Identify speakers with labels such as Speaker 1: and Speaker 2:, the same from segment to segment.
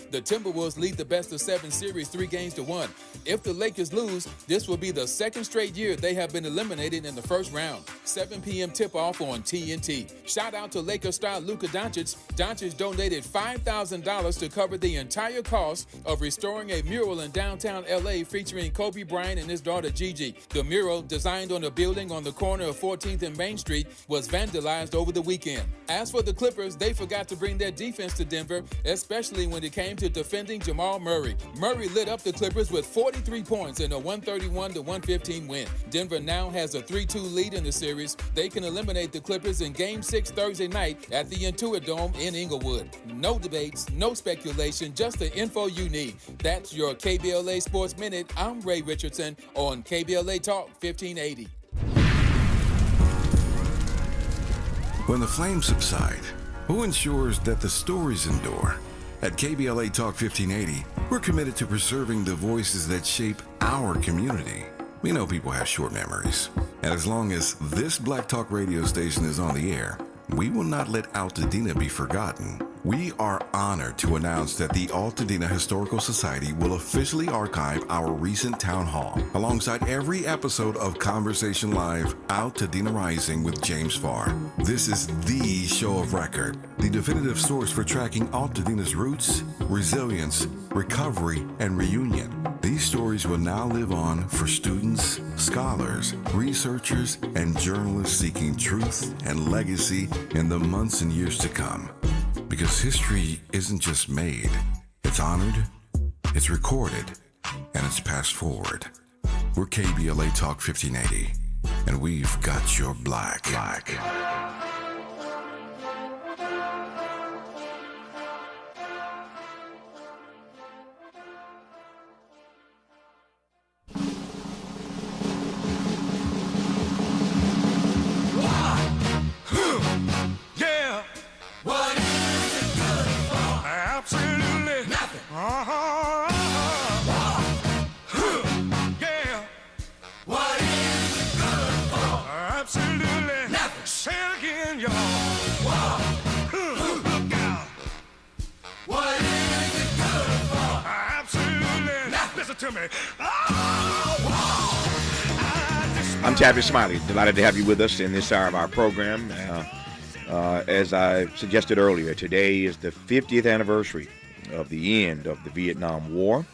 Speaker 1: The Timberwolves lead the best-of-7 series 3-1. If the Lakers lose, this will be the second straight year they have been eliminated in the first round. 7 p.m. tip-off on TNT. Shout out to Lakers star Luka Doncic. Doncic donated $5,000 to cover the entire cost of restoring a mural in downtown L.A. featuring Kobe Bryant and his daughter Gigi. The mural, designed on a building on the corner of 14th and Main Street, was vandalized over the weekend. As for the Clippers, they forgot to bring their defense to Denver, especially when it came to defending Jamal Murray. Murray lit up the Clippers with 43 points in a 131-115 win. Denver now has a 3-2 lead in the series. They can eliminate the Clippers in Game 6 Thursday night at the Intuit Dome in Inglewood. No debates, no speculation, just the info you need. That's your KBLA Sports Minute. I'm Ray Richardson on KBLA Talk 1580.
Speaker 2: When the flames subside, who ensures that the stories endure? At KBLA Talk 1580, we're committed to preserving the voices that shape our community. We know people have short memories, and as long as this Black Talk radio station is on the air, we will not let Altadena be forgotten. We are honored to announce that the Altadena Historical Society will officially archive our recent town hall alongside every episode of Conversation Live Altadena Rising with James Farr. This is the show of record, the definitive source for tracking Altadena's roots, resilience, recovery, and reunion. These stories will now live on for students, scholars, researchers, and journalists seeking truth and legacy in the months and years to come. Because history isn't just made, it's honored, it's recorded, and it's passed forward. We're KBLA Talk 1580, and we've got your black.
Speaker 3: I'm Tavis, Smiley. Delighted to have you with us in this hour of our program. As I suggested earlier, today is the 50th anniversary of the end of the Vietnam War.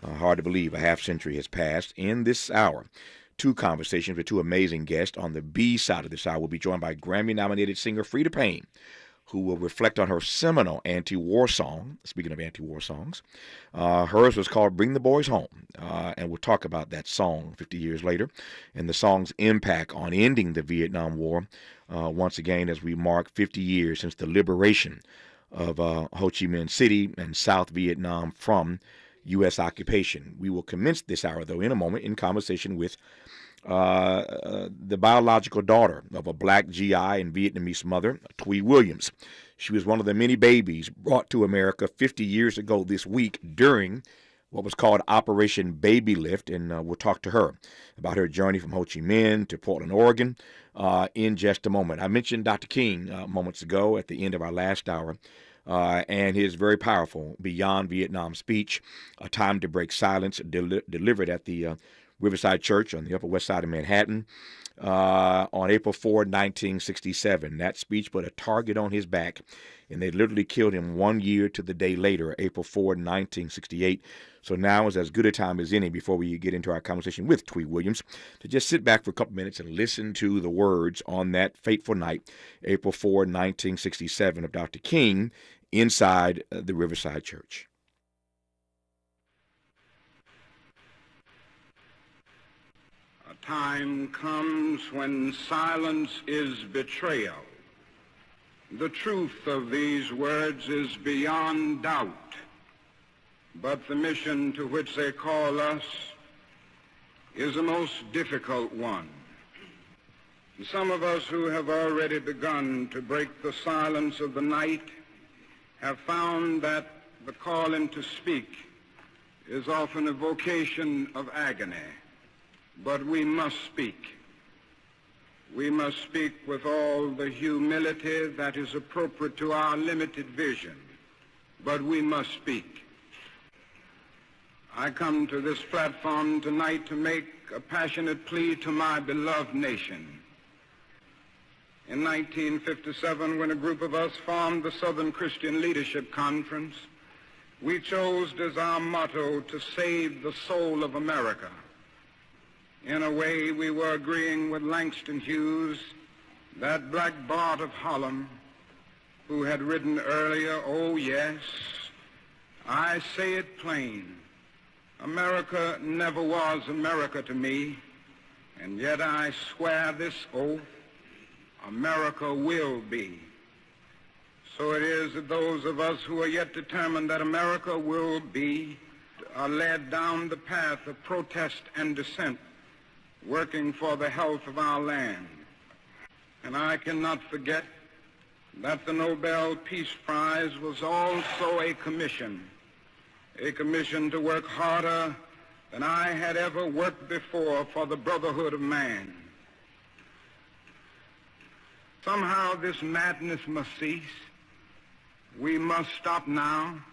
Speaker 3: Hard to believe a half century has passed. In this hour, two conversations with two amazing guests. On the B side of this hour, we'll be joined by Grammy-nominated singer Freda Payne, who will reflect on her seminal anti-war song. Speaking of anti-war songs, hers was called Bring the Boys Home, and we'll talk about that song 50 years later and the song's impact on ending the Vietnam War, once again as we mark 50 years since the liberation of Ho Chi Minh City and South Vietnam from U.S. occupation. We will commence this hour, though, in a moment in conversation with the biological daughter of a Black GI and Vietnamese mother, Twe Williams. She was one of the many babies brought to America 50 years ago this week during what was called Operation Babylift, and we'll talk to her about her journey from Ho Chi Minh to Portland, Oregon, in just a moment. I mentioned Dr. King moments ago at the end of our last hour, and his very powerful Beyond Vietnam speech, A Time to Break Silence, delivered at the Riverside Church on the Upper West Side of Manhattan on April 4, 1967. That speech put a target on his back, and they literally killed him 1 year to the day later, April 4, 1968. So now is as good a time as any before we get into our conversation with Twe Williams to just sit back for a couple minutes and listen to the words on that fateful night, April 4, 1967, of Dr. King inside the Riverside Church.
Speaker 4: Time comes when silence is betrayal. The truth of these words is beyond doubt, but the mission to which they call us is a most difficult one. Some of us who have already begun to break the silence of the night have found that the calling to speak is often a vocation of agony. But we must speak. We must speak with all the humility that is appropriate to our limited vision. but we must speak. I come to this platform tonight to make a passionate plea to my beloved nation. In 1957, when a group of us formed the Southern Christian Leadership Conference, we chose as our motto to save the soul of America. In a way, we were agreeing with Langston Hughes, that black bard of Harlem, who had written earlier, "Oh yes, I say it plain, America never was America to me, and yet I swear this oath, America will be." So it is that those of us who are yet determined that America will be are led down the path of protest and dissent, working for the health of our land. And I cannot forget that the Nobel Peace Prize was also a commission to work harder than I had ever worked before for the brotherhood of man. Somehow this madness must cease. We must stop now.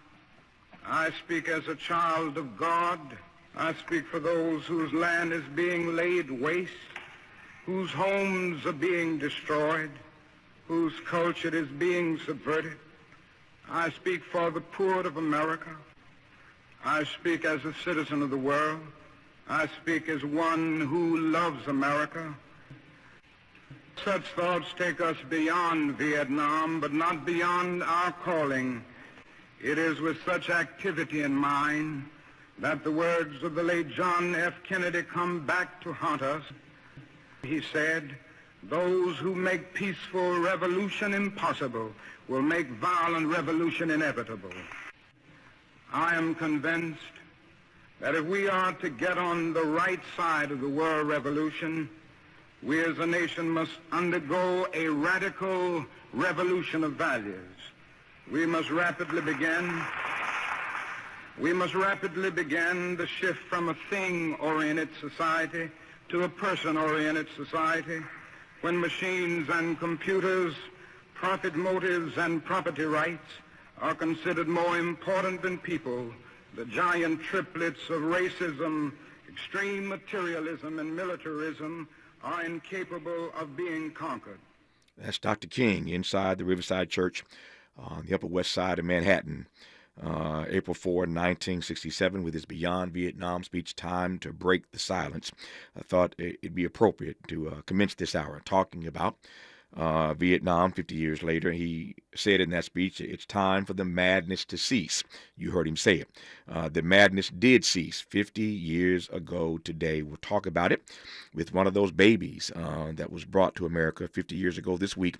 Speaker 4: I speak as a child of God. I speak for those whose land is being laid waste, whose homes are being destroyed, whose culture is being subverted. I speak for the poor of America. I speak as a citizen of the world. I speak as one who loves America. Such thoughts take us beyond Vietnam, but not beyond our calling. It is with such activity in mind that the words of the late John F. Kennedy come back to haunt us. He said, "Those who make peaceful revolution impossible will make violent revolution inevitable." I am convinced that if we are to get on the right side of the world revolution, we as a nation must undergo a radical revolution of values. We must rapidly begin the shift from a thing-oriented society to a person-oriented society, when machines and computers, profit motives and property rights are considered more important than people. The giant triplets of racism, extreme materialism, and militarism are incapable of being conquered.
Speaker 3: That's Dr. King inside the Riverside Church on the Upper West Side of Manhattan, April 4, 1967, with his Beyond Vietnam speech, "Time to Break the Silence." I thought it'd be appropriate to commence this hour talking about Vietnam 50 years later. He said in that speech, it's time for the madness to cease. You heard him say it. The madness did cease 50 years ago today. We'll talk about it with one of those babies that was brought to America 50 years ago this week.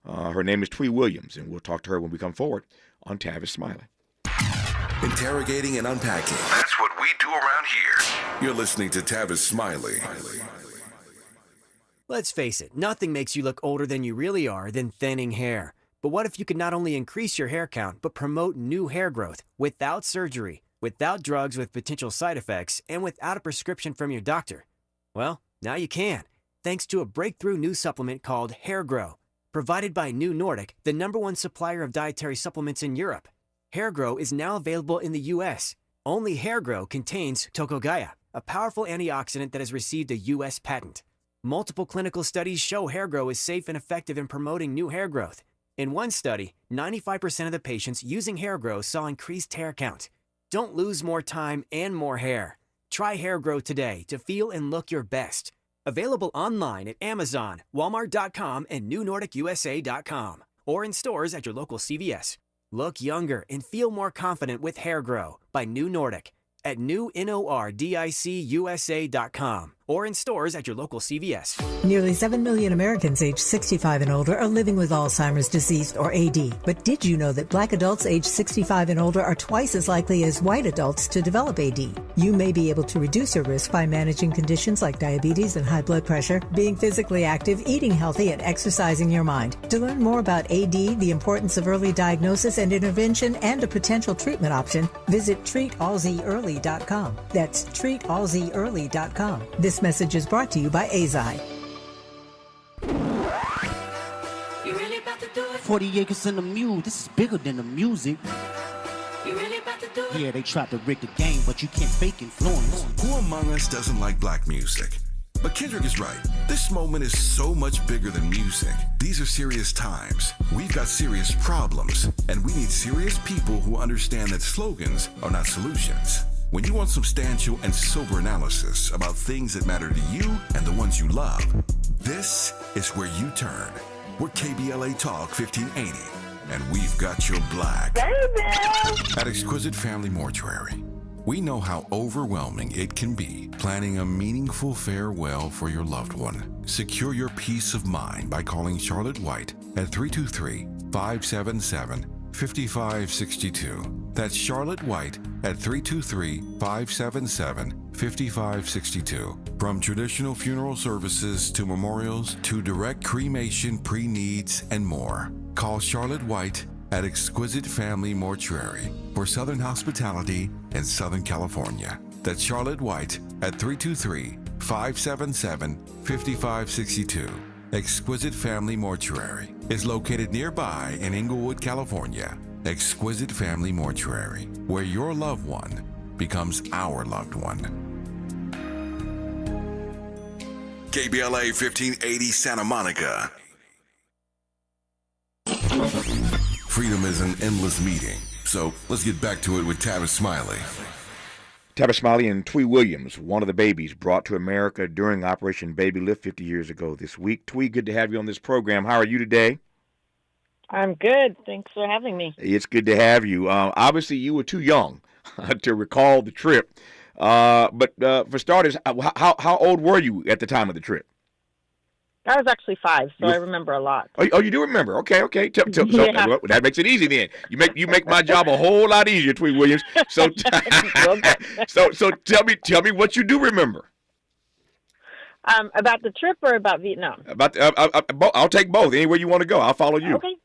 Speaker 3: Her name is Twe Williams, and we'll talk to her when we come forward on Tavis Smiley.
Speaker 2: Interrogating and unpacking. That's what we do around here. You're listening to Tavis Smiley.
Speaker 5: Let's face it, nothing makes you look older than you really are than thinning hair. But what if you could not only increase your hair count, but promote new hair growth without surgery, without drugs with potential side effects, and without a prescription from your doctor? Well, now you can, thanks to a breakthrough new supplement called Hair Grow, provided by New Nordic, the #1 supplier of dietary supplements in Europe. Hair Grow is now available in the U.S. Only Hair Grow contains tocogaya, a powerful antioxidant that has received a U.S. patent. Multiple clinical studies show Hair Grow is safe and effective in promoting new hair growth. In one study, 95% of the patients using Hair Grow saw increased hair count. Don't lose more time and more hair. Try Hair Grow today to feel and look your best. Available online at Amazon, Walmart.com, and NewNordicUSA.com, or in stores at your local CVS. Look younger and feel more confident with Hair Grow by New Nordic at NewNordicUSA.com, or in stores at your local CVS.
Speaker 6: Nearly 7 million Americans aged 65 and older are living with Alzheimer's disease, or AD. But did you know that black adults aged 65 and older are twice as likely as white adults to develop AD? You may be able to reduce your risk by managing conditions like diabetes and high blood pressure, being physically active, eating healthy, and exercising your mind. To learn more about AD, the importance of early diagnosis and intervention, and a potential treatment option, visit treatalzearly.com. That's treatalzearly.com. This message is brought to you by AZI.
Speaker 7: 40 acres and a mule. This is bigger than the music. Yeah, they tried to rig the game, but you can't fake influence.
Speaker 2: Who among us doesn't like black music? But Kendrick is right. This moment is so much bigger than music. These are serious times. We've got serious problems, and we need serious people who understand that slogans are not solutions. When you want substantial and sober analysis about things that matter to you and the ones you love, this is where you turn. We're KBLA Talk 1580, and we've got your black. At Exquisite Family Mortuary, we know how overwhelming it can be planning a meaningful farewell for your loved one. Secure your peace of mind by calling Charlotte White at 323-577-5562. That's Charlotte White at 323-577-5562. From traditional funeral services to memorials to direct cremation, pre-needs, and more. Call Charlotte White at Exquisite Family Mortuary for Southern hospitality in Southern California. That's Charlotte White at 323-577-5562. Exquisite Family Mortuary is located nearby in Inglewood, California. Exquisite Family Mortuary, where your loved one becomes our loved one. KBLA 1580 Santa Monica. Freedom is an endless meeting, so let's get back to it with Tavis Smiley.
Speaker 3: Tavis Smiley and Twe Williams, one of the babies brought to America during Operation Babylift 50 years ago this week. Twe, good to have you on this program. How are you today?
Speaker 8: I'm good. Thanks for having me.
Speaker 3: It's good to have you. Obviously, you were too young to recall the trip. But for starters, how old were you at the time of the trip?
Speaker 8: I was actually 5, so I remember a lot.
Speaker 3: Oh, you do remember? Okay.
Speaker 8: Yeah.
Speaker 3: That makes it easy then. You make my job a whole lot easier, Twe Williams. So, so tell me what you do remember.
Speaker 8: About the trip or about Vietnam?
Speaker 3: I'll take both. Anywhere you want to go, I'll follow you.
Speaker 8: Okay.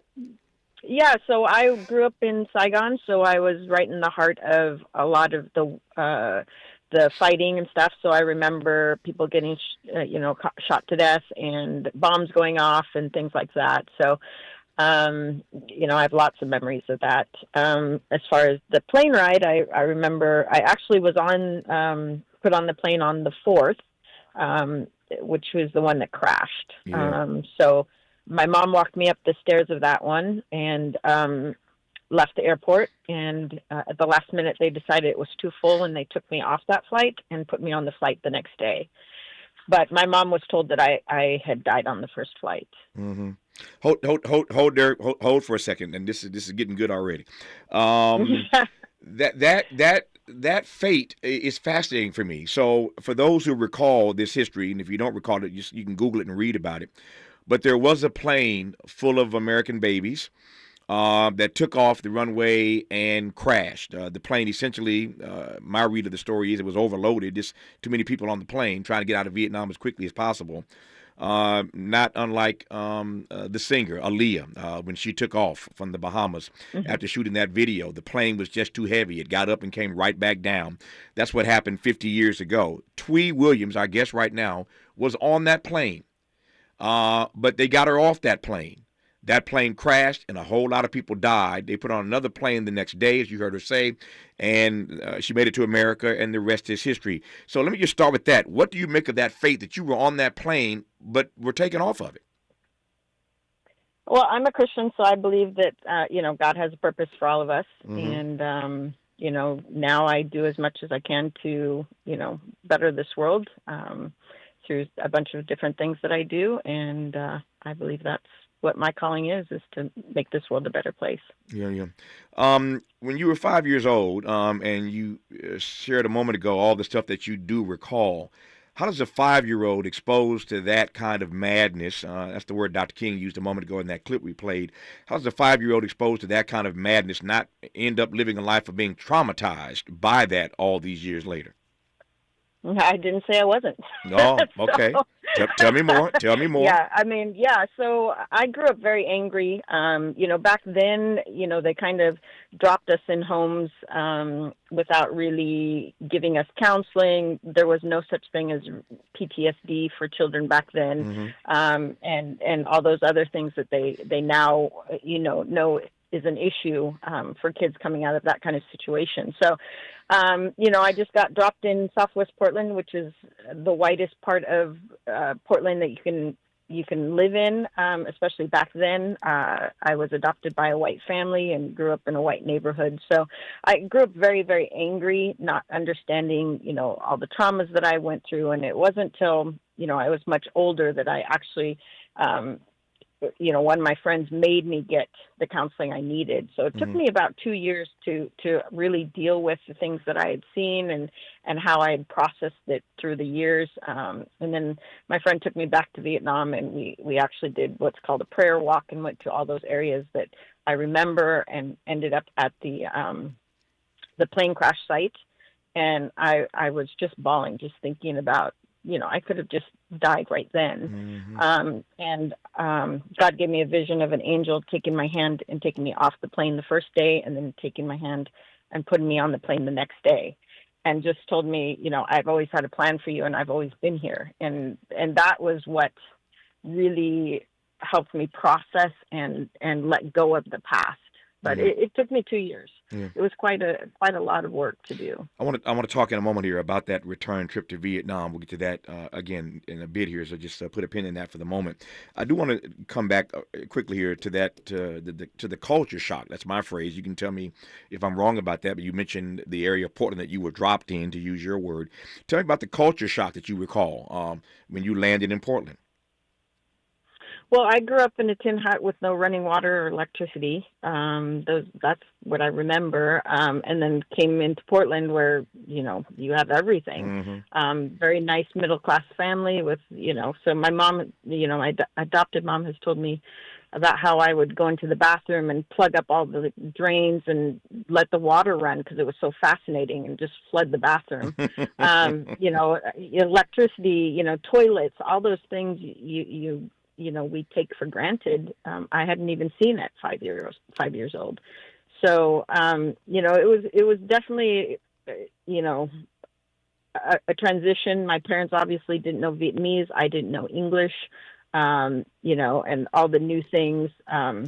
Speaker 8: Yeah, so I grew up in Saigon, so I was right in the heart of a lot of the fighting and stuff. So I remember people getting, shot to death and bombs going off and things like that. So, I have lots of memories of that. As far as the plane ride, I remember I actually was put on the plane on the 4th, which was the one that crashed.
Speaker 3: Yeah.
Speaker 8: So my mom walked me up the stairs of that one and left the airport. And at the last minute, they decided it was too full, and they took me off that flight and put me on the flight the next day. But my mom was told that I had died on the first flight.
Speaker 3: Mm-hmm. Hold for a second, and this is getting good already. That fate is fascinating for me. So for those who recall this history, and if you don't recall it, you can Google it and read about it. But there was a plane full of American babies that took off the runway and crashed. The plane essentially, my read of the story is it was overloaded. Just too many people on the plane trying to get out of Vietnam as quickly as possible. Not unlike the singer, Aaliyah, when she took off from the Bahamas after shooting that video. The plane was just too heavy. It got up and came right back down. That's what happened 50 years ago. Twe Williams, our guest right now, was on that plane. But they got her off that plane. That plane crashed, and a whole lot of people died. They put on another plane the next day, as you heard her say, and she made it to America, and the rest is history. So let me just start with that. What do you make of that fate that you were on that plane but were taken off of it?
Speaker 8: Well, I'm a Christian, so I believe that, God has a purpose for all of us.
Speaker 3: Mm-hmm.
Speaker 8: And, now I do as much as I can to, better this world through a bunch of different things that I do. And I believe that's what my calling is to make this world a better place.
Speaker 3: Yeah. When you were 5 years old, and you shared a moment ago all the stuff that you do recall, how does a 5-year-old exposed to that kind of madness, that's the word Dr. King used a moment ago in that clip we played, how does a 5-year-old exposed to that kind of madness not end up living a life of being traumatized by that all these years later?
Speaker 8: I didn't say I wasn't.
Speaker 3: Oh, okay. Tell me more.
Speaker 8: Yeah, so I grew up very angry. Back then, they kind of dropped us in homes without really giving us counseling. There was no such thing as PTSD for children back then, and all those other things that they now, know is an issue for kids coming out of that kind of situation. So, I just got dropped in Southwest Portland, which is the whitest part of Portland that you can live in, especially back then. I was adopted by a white family and grew up in a white neighborhood. So I grew up very, very angry, not understanding, all the traumas that I went through. And it wasn't till, I was much older that I actually, one of my friends made me get the counseling I needed. So it took me about 2 years to really deal with the things that I had seen and how I had processed it through the years. And then my friend took me back to Vietnam, and we actually did what's called a prayer walk and went to all those areas that I remember, and ended up at the plane crash site. And I was just bawling, just thinking about, I could have just died right then. And God gave me a vision of an angel taking my hand and taking me off the plane the first day, and then taking my hand and putting me on the plane the next day, and just told me, I've always had a plan for you, and I've always been here. And that was what really helped me process and let go of the past. But it took me 2 years. Yeah. It was quite a lot of work to do.
Speaker 3: I want to talk in a moment here about that return trip to Vietnam. We'll get to that again in a bit here, so just put a pin in that for the moment. I do want to come back quickly here to that to the culture shock. That's my phrase. You can tell me if I'm wrong about that, but you mentioned the area of Portland that you were dropped in, to use your word. Tell me about the culture shock that you recall when you landed in Portland.
Speaker 8: Well, I grew up in a tin hut with no running water or electricity. That's what I remember. And then came into Portland where, you have everything. Very nice middle-class family with, so my mom, my adopted mom has told me about how I would go into the bathroom and plug up all the drains and let the water run because it was so fascinating, and just flood the bathroom. Electricity, toilets, all those things we take for granted. I hadn't even seen at 5 years old. So, it was definitely, a transition. My parents obviously didn't know Vietnamese. I didn't know English, and all the new things. So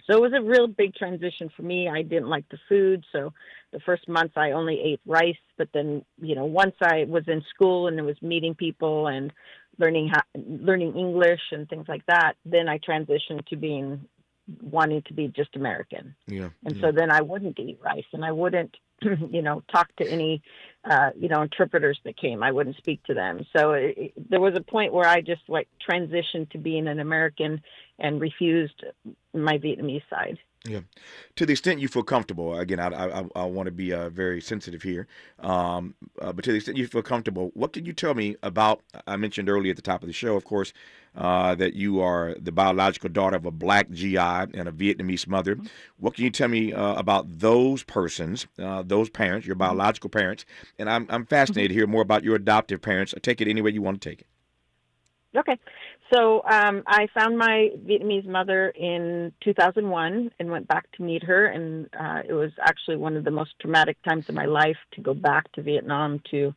Speaker 8: it was a real big transition for me. I didn't like the food. So the first month I only ate rice, but then, once I was in school and I was meeting people and learning English and things like that, then I transitioned to wanting to be just American. So then I wouldn't eat rice, and I wouldn't, talk to any, interpreters that came. I wouldn't speak to them. So there was a point where I just transitioned to being an American and refused my Vietnamese side.
Speaker 3: Yeah. To the extent you feel comfortable, again, I want to be very sensitive here, but to the extent you feel comfortable, what can you tell me about, I mentioned earlier at the top of the show, of course, that you are the biological daughter of a Black GI and a Vietnamese mother. What can you tell me about those persons, those parents, your biological parents? And I'm fascinated to hear more about your adoptive parents. Take it any way you want to take it.
Speaker 8: Okay. So I found my Vietnamese mother in 2001 and went back to meet her. And it was actually one of the most traumatic times of my life to go back to Vietnam to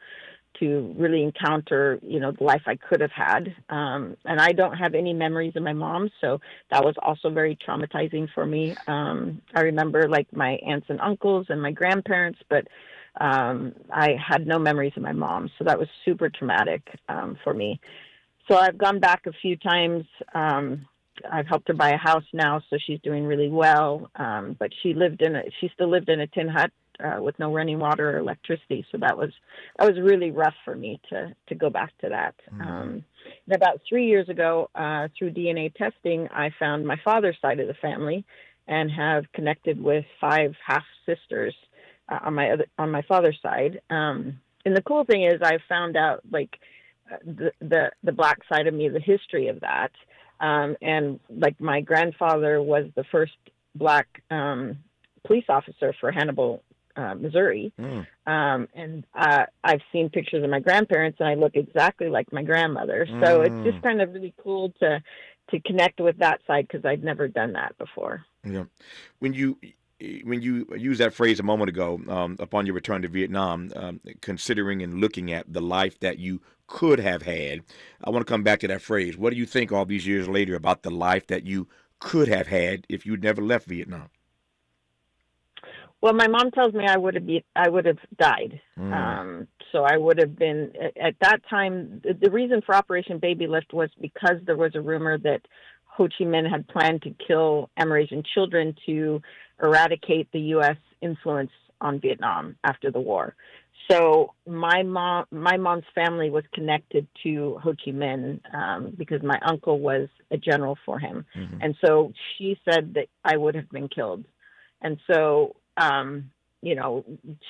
Speaker 8: really encounter, the life I could have had. And I don't have any memories of my mom. So that was also very traumatizing for me. I remember my aunts and uncles and my grandparents, but I had no memories of my mom. So that was super traumatic for me. So I've gone back a few times. I've helped her buy a house now, so she's doing really well. But she still lived in a tin hut with no running water or electricity. So that was really rough for me to go back to that. And about 3 years ago, through DNA testing, I found my father's side of the family and have connected with 5 half sisters on my father's side. And the cool thing is, I found out the Black side of me, the history of that. And my grandfather was the first Black police officer for Hannibal, Missouri. And I've seen pictures of my grandparents, and I look exactly like my grandmother. So it's just kind of really cool to connect with that side, because I'd never done that before.
Speaker 3: Yeah. When you used that phrase a moment ago, upon your return to Vietnam, considering and looking at the life that you could have had, I want to come back to that phrase. What do you think all these years later about the life that you could have had if you'd never left Vietnam?
Speaker 8: Well, my mom tells me I would have died. So I would have been at that time. The reason for Operation Babylift was because there was a rumor that Ho Chi Minh had planned to kill Amerasian children to eradicate the U.S. influence on Vietnam after the war. So my mom's family was connected to Ho Chi Minh because my uncle was a general for him, and so she said that I would have been killed, and so.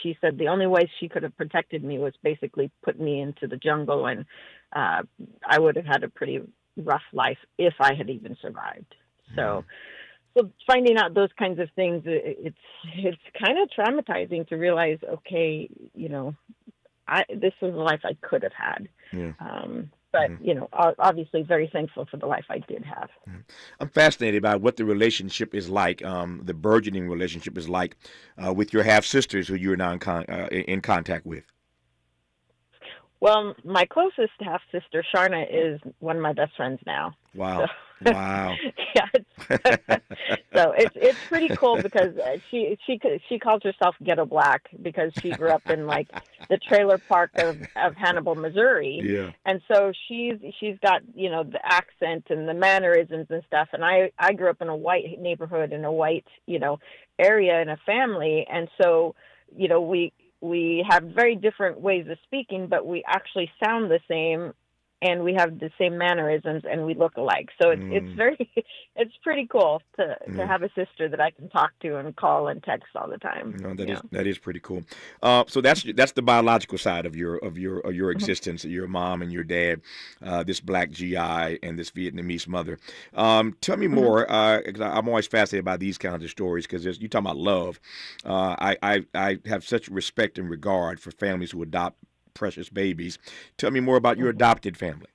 Speaker 8: She said the only way she could have protected me was basically put me into the jungle, and I would have had a pretty rough life if I had even survived. So finding out those kinds of things, it's kind of traumatizing to realize, okay, this was a life I could have had. Yeah. But, obviously very thankful for the life I did have.
Speaker 3: I'm fascinated by what the relationship is like, the burgeoning relationship is like with your half-sisters who you're now in contact with.
Speaker 8: Well, my closest half-sister, Sharna, is one of my best friends now.
Speaker 3: Wow.
Speaker 8: So,
Speaker 3: wow.
Speaker 8: Yeah. So it's pretty cool because she calls herself Ghetto Black because she grew up in like the trailer park of Hannibal, Missouri.
Speaker 3: Yeah.
Speaker 8: And so she's got, the accent and the mannerisms and stuff. And I grew up in a white neighborhood, in a white, area, in a family. And so, we have very different ways of speaking, but we actually sound the same, and we have the same mannerisms, and we look alike. So it's pretty cool to have a sister that I can talk to and call and text all the time.
Speaker 3: That is pretty cool. So that's the biological side of your existence, your mom and your dad, this Black GI and this Vietnamese mother. Tell me more, 'cause I'm always fascinated by these kinds of stories, because you talking about love. I have such respect and regard for families who adopt precious babies. Tell me more about your adopted family.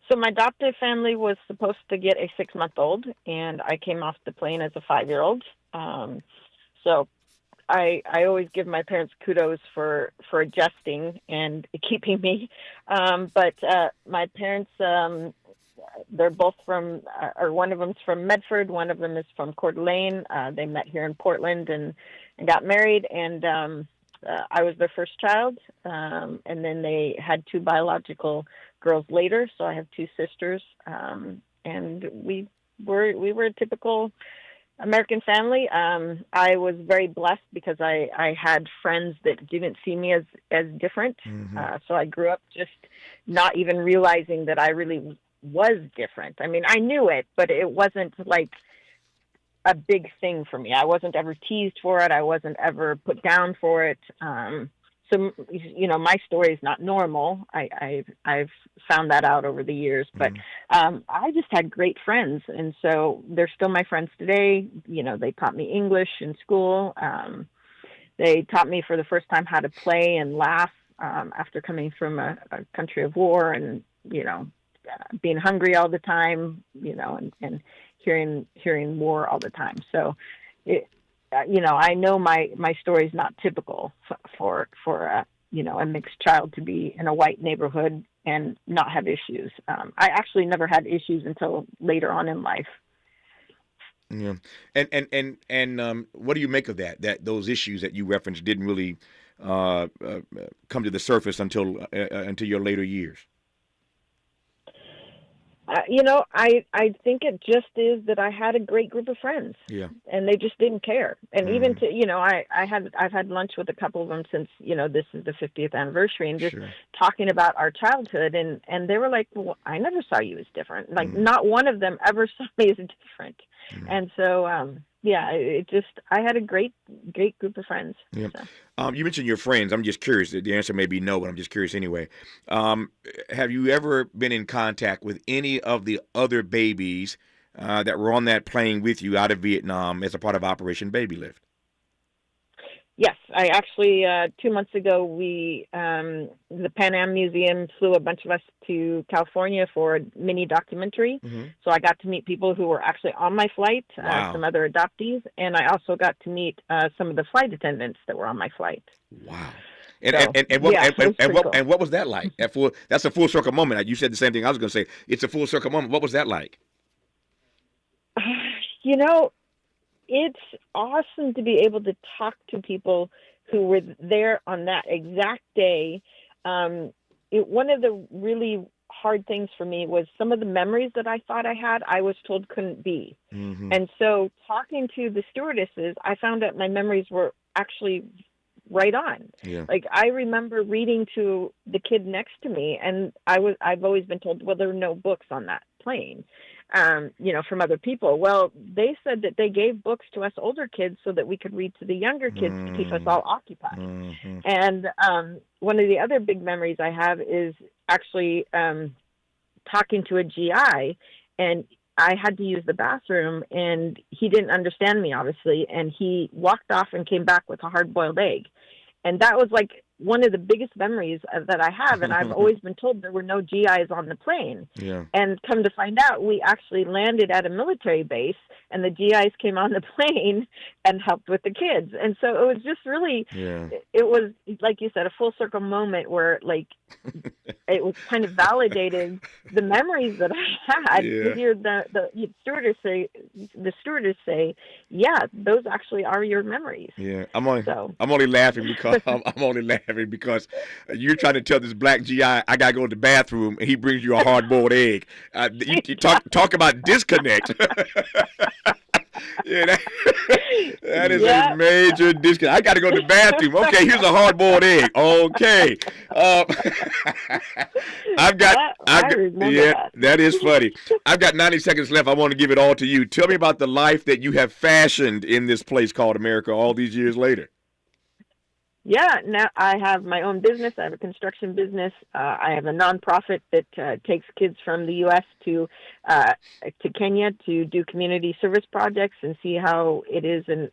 Speaker 8: So my adopted family was supposed to get a 6-month-old, and I came off the plane as a 5-year-old. So I always give my parents kudos for adjusting and keeping me. But my parents, they're both from, or one of them's from Medford, one of them is from Coeur d'Alene. They met here in Portland and got married, and I was their first child, and then they had 2 biological girls later. So I have 2 sisters, and we were a typical American family. I was very blessed because I had friends that didn't see me as different. So I grew up just not even realizing that I really was different. I mean, I knew it, but it wasn't like a big thing for me. I wasn't ever teased for it. I wasn't ever put down for it. So, my story is not normal. I've found that out over the years, but I just had great friends. And so they're still my friends today. They taught me English in school. They taught me for the first time how to play and laugh after coming from a country of war and, being hungry all the time, and hearing war all the time. So, I know my story is not typical for a mixed child to be in a white neighborhood and not have issues. I actually never had issues until later on in life.
Speaker 3: Yeah, and what do you make of that? That those issues that you referenced didn't really come to the surface until your later years.
Speaker 8: I think it just is that I had a great group of friends. Yeah. And they just didn't care. And even I've had lunch with a couple of them since, this is the 50th anniversary, and just talking about our childhood, and they were like, well, I never saw you as different. Like not one of them ever saw me as different. And so, I had a great group of friends. Yeah.
Speaker 3: So. You mentioned your friends. I'm just curious. The answer may be no, but I'm just curious anyway. Have you ever been in contact with any of the other babies that were on that plane with you out of Vietnam as a part of Operation Babylift?
Speaker 8: Yes, I actually 2 months ago the Pan Am Museum flew a bunch of us to California for a mini documentary. So I got to meet people who were actually on my flight, some other adoptees, and I also got to meet some of the flight attendants that were on my flight. Wow.
Speaker 3: And what was that like? That's a full circle moment. You said the same thing I was going to say. It's a full circle moment. What was that like?
Speaker 8: it's awesome to be able to talk to people who were there on that exact day. One of the really hard things for me was some of the memories that I thought I had, I was told couldn't be.
Speaker 3: Mm-hmm.
Speaker 8: And so talking to the stewardesses, I found out my memories were actually right on.
Speaker 3: Yeah.
Speaker 8: Like, I remember reading to the kid next to me, and I've always been told, well, there were no books on that plane, from other people. Well, they said that they gave books to us older kids so that we could read to the younger kids to keep us all occupied.
Speaker 3: Mm-hmm.
Speaker 8: And one of the other big memories I have is actually talking to a GI, and I had to use the bathroom, and he didn't understand me, obviously, and he walked off and came back with a hard-boiled egg. And that was like one of the biggest memories that I have, and I've always been told there were no GIs on the plane.
Speaker 3: Yeah.
Speaker 8: And come to find out, we actually landed at a military base, and the GIs came on the plane and helped with the kids. And so it was just really, it was, like you said, a full circle moment where, like, it was kind of validated the memories that I had to hear the stewardess say, yeah, those actually are your memories.
Speaker 3: Yeah, I'm only laughing because you're trying to tell this black GI, I gotta go to the bathroom, and he brings you a hard-boiled egg. You talk about disconnect. Yeah, that is a major disconnect. I got to go to the bathroom. Okay, here's a hard-boiled egg. Okay, that is funny. I've got 90 seconds left. I want to give it all to you. Tell me about the life that you have fashioned in this place called America all these years later.
Speaker 8: Yeah, now I have my own business. I have a construction business. I have a nonprofit that takes kids from the U.S. to Kenya to do community service projects and see how it is in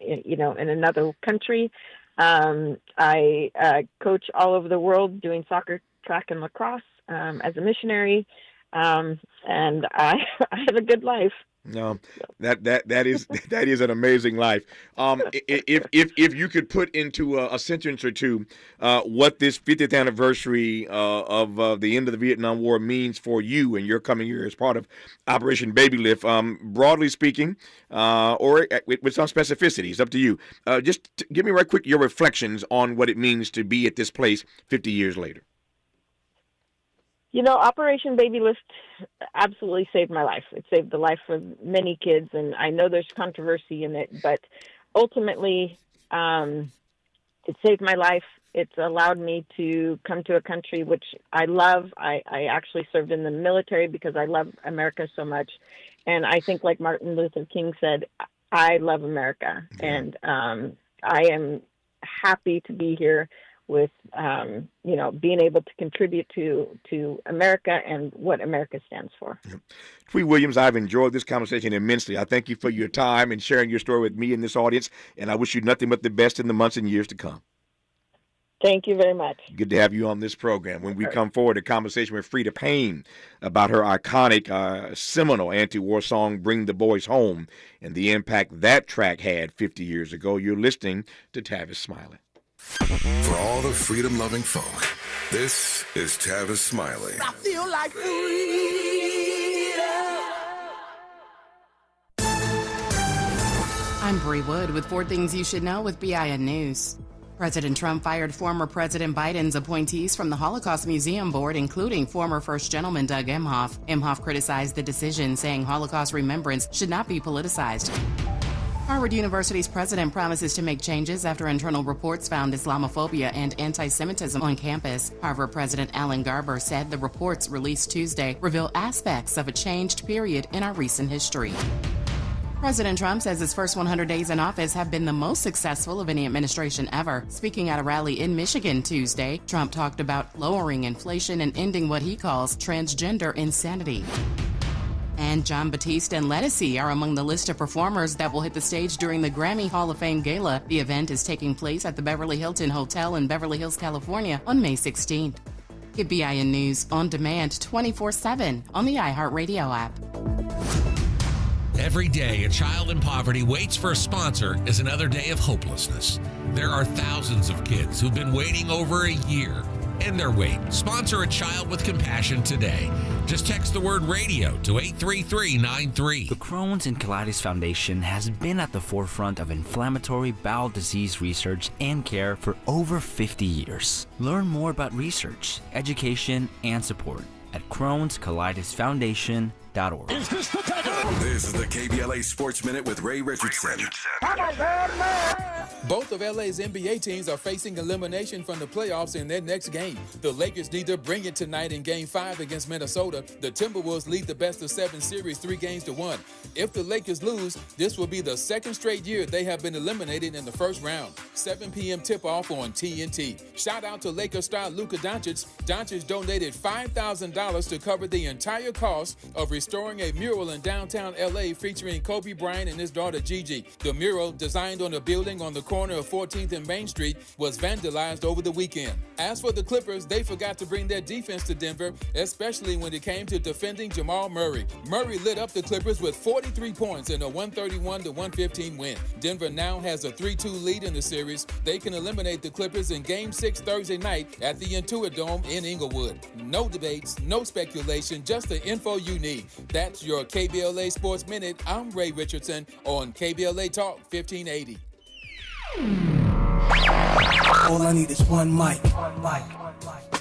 Speaker 8: another country. I coach all over the world doing soccer, track, and lacrosse as a missionary, and I have a good life.
Speaker 3: No, that is an amazing life. If you could put into a sentence or two what this 50th anniversary of the end of the Vietnam War means for you and your coming here as part of Operation Babylift, broadly speaking, or with some specificity, it's up to you. Just give me right quick your reflections on what it means to be at this place 50 years later.
Speaker 8: Operation Babylift absolutely saved my life. It saved the life of many kids, and I know there's controversy in it, but ultimately it saved my life. It's allowed me to come to a country which I love. I actually served in the military because I love America so much, and I think, like Martin Luther King said, I love America, and I am happy to be here with, being able to contribute to America and what America stands for.
Speaker 3: Twe Williams, I've enjoyed this conversation immensely. I thank you for your time and sharing your story with me and this audience, and I wish you nothing but the best in the months and years to come.
Speaker 8: Thank you very much.
Speaker 3: Good to have you on this program. When we come forward, a conversation with Freda Payne about her iconic seminal anti-war song, Bring the Boys Home, and the impact that track had 50 years ago. You're listening to Tavis Smiley.
Speaker 2: For all the freedom-loving folk, this is Tavis Smiley.
Speaker 9: I feel like freedom.
Speaker 10: I'm Bree Wood with 4 Things You Should Know with BIN News. President Trump fired former President Biden's appointees from the Holocaust Museum Board, including former First Gentleman Doug Emhoff. Emhoff criticized the decision, saying Holocaust remembrance should not be politicized. Harvard University's president promises to make changes after internal reports found Islamophobia and anti-Semitism on campus. Harvard President Alan Garber said the reports released Tuesday reveal aspects of a changed period in our recent history. President Trump says his first 100 days in office have been the most successful of any administration ever. Speaking at a rally in Michigan Tuesday, Trump talked about lowering inflation and ending what he calls transgender insanity. And Jon Batiste and Ledisi are among the list of performers that will hit the stage during the Grammy Hall of Fame Gala. The event is taking place at the Beverly Hilton Hotel in Beverly Hills, California on May 16th. Get BIN News on demand 24/7 on the iHeartRadio app.
Speaker 11: Every day, a child in poverty waits for a sponsor is another day of hopelessness. There are thousands of kids who've been waiting over a year. and their weight. Sponsor a child with compassion today. Just text the word radio to 83393.
Speaker 9: The Crohn's and Colitis Foundation has been at the forefront of inflammatory bowel disease research and care for over 50 years. Learn more about research, education, and support at Crohn'sColitisFoundation.org.
Speaker 2: This is the KBLA Sports Minute with Ray Richardson.
Speaker 1: Both of LA's NBA teams are facing elimination from the playoffs in their next game. The Lakers need to bring it tonight in Game 5 against Minnesota. The Timberwolves lead the best-of-7 series 3-1. If the Lakers lose, this will be the second straight year they have been eliminated in the first round. 7 p.m. tip-off on TNT. Shout out to Lakers star Luka Doncic. Doncic donated $5,000 to cover the entire cost of restoring a mural in downtown LA featuring Kobe Bryant and his daughter Gigi. The mural, designed on a building on the corner of 14th and Main Street, was vandalized over the weekend. As for the Clippers, they forgot to bring their defense to Denver, especially when it came to defending Jamal Murray. Murray lit up the Clippers with 43 points in a 131-115 win. Denver now has a 3-2 lead in the series. They can eliminate the Clippers in Game 6 Thursday night at the Intuit Dome in Inglewood. No debates, no speculation, just the info you need. That's your KBLA Sports Minute. I'm Ray Richardson on KBLA Talk 1580.
Speaker 12: All I need is one mic.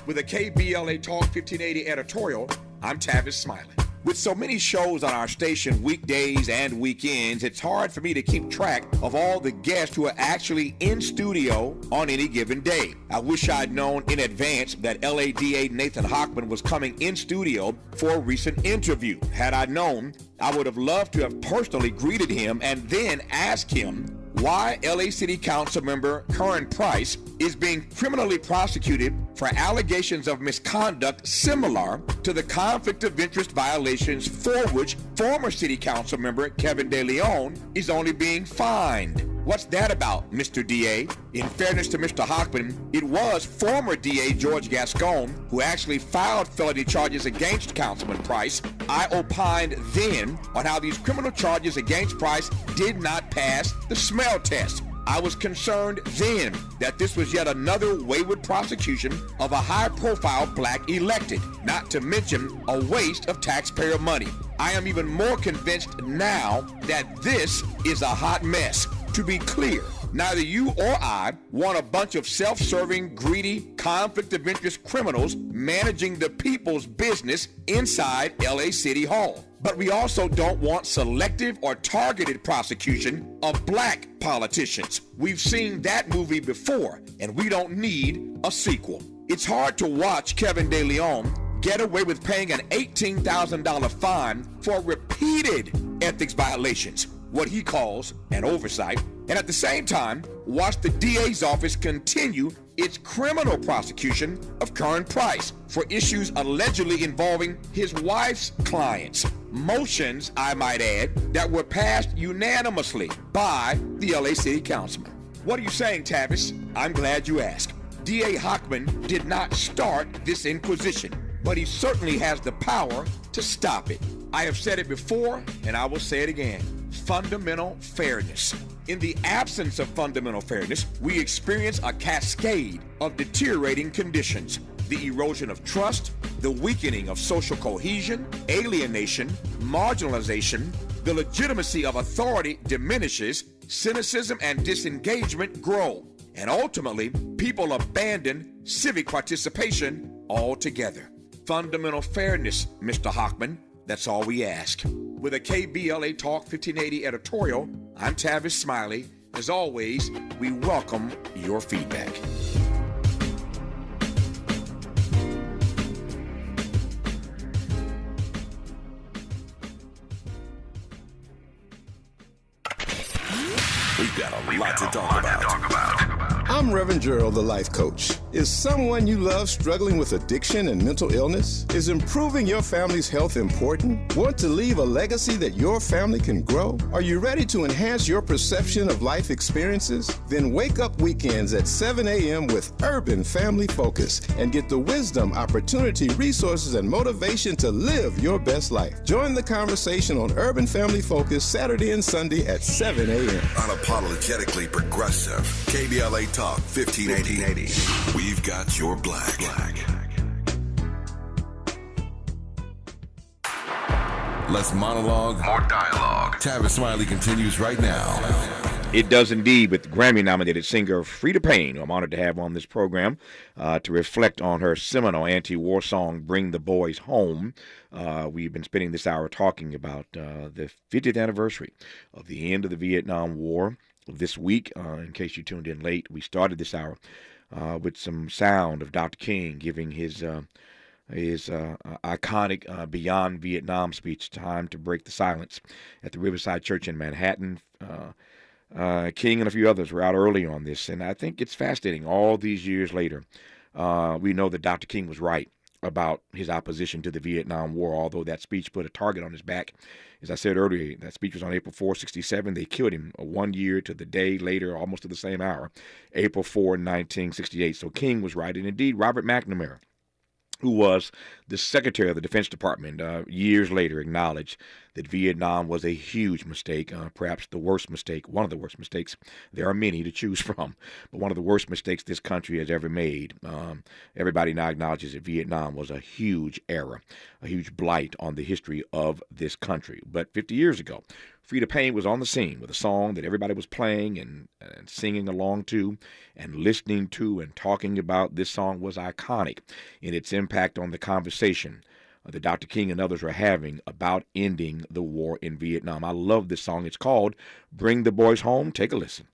Speaker 3: With a KBLA Talk 1580 editorial, I'm Tavis Smiley. With so many shows on our station weekdays and weekends, it's hard for me to keep track of all the guests who are actually in studio on any given day. I wish I'd known in advance that LADA Nathan Hochman was coming in studio for a recent interview. Had I known, I would have loved to have personally greeted him and then asked him why LA City Council member Curran Price is being criminally prosecuted for allegations of misconduct similar to the conflict of interest violations for which former City Council member Kevin De Leon is only being fined. What's that about, Mr. DA? In fairness to Mr. Hochman, it was former DA George Gascon who actually filed felony charges against Councilman Price. I opined then on how these criminal charges against Price did not pass the smell test. I was concerned then that this was yet another wayward prosecution of a high-profile black elected, not to mention a waste of taxpayer money. I am even more convinced now that this is a hot mess. To be clear, neither you or I want a bunch of self-serving, greedy, conflict of interest criminals managing the people's business inside LA City Hall. But we also don't want selective or targeted prosecution of black politicians. We've seen that movie before, and we don't need a sequel. It's hard to watch Kevin De Leon get away with paying an $18,000 fine for repeated ethics violations, what he calls an oversight, and at the same time, watch the DA's office continue its criminal prosecution of Curran Price for issues allegedly involving his wife's clients. Motions, I might add, that were passed unanimously by the LA City Councilman. What are you saying, Tavis? I'm glad you asked. DA Hochman did not start this inquisition, but he certainly has the power to stop it. I have said it before, and I will say it again. Fundamental fairness. In the absence of fundamental fairness, we experience a cascade of deteriorating conditions. The erosion of trust, the weakening of social cohesion, alienation, marginalization, the legitimacy of authority diminishes, cynicism and disengagement grow, and ultimately, people abandon civic participation altogether. Fundamental fairness, Mr. Hochman, that's all we ask. With a KBLA Talk 1580 editorial, I'm Tavis Smiley. As always, we welcome your feedback.
Speaker 2: We've got a lot to talk about.
Speaker 13: I'm Reverend Gerald, the life coach. Is someone you love struggling with addiction and mental illness? Is improving your family's health important? Want to leave a legacy that your family can grow? Are you ready to enhance your perception of life experiences? Then wake up weekends at 7 a.m. with Urban Family Focus and get the wisdom, opportunity, resources, and motivation to live your best life. Join the conversation on Urban Family Focus Saturday and Sunday at 7 a.m.
Speaker 2: Unapologetically progressive. KBLA Talk 1580. We've got your black. Less monologue, more dialogue. Tavis Smiley continues right now.
Speaker 3: It does indeed, with Grammy-nominated singer Freda Payne, who I'm honored to have on this program to reflect on her seminal anti-war song, Bring the Boys Home. We've been spending this hour talking about the 50th anniversary of the end of the Vietnam War. This week, in case you tuned in late, we started this hour with some sound of Dr. King giving his iconic Beyond Vietnam speech, Time to Break the Silence, at the Riverside Church in Manhattan. King and a few others were out early on this, and I think it's fascinating. All these years later, we know that Dr. King was right about his opposition to the Vietnam War, although that speech put a target on his back. As I said earlier, that speech was on April 4, 1967. They killed him 1 year to the day later, almost to the same hour, April 4, 1968. So King was right, and indeed Robert McNamara, who was the Secretary of the Defense Department, years later acknowledged that Vietnam was a huge mistake, perhaps the worst mistake, one of the worst mistakes. There are many to choose from, but one of the worst mistakes this country has ever made. Everybody now acknowledges that Vietnam was a huge error, a huge blight on the history of this country. But 50 years ago, Freda Payne was on the scene with a song that everybody was playing and singing along to and listening to and talking about. This song was iconic in its impact on the conversation that Dr. King and others were having about ending the war in Vietnam. I love this song. It's called Bring the Boys Home. Take a listen.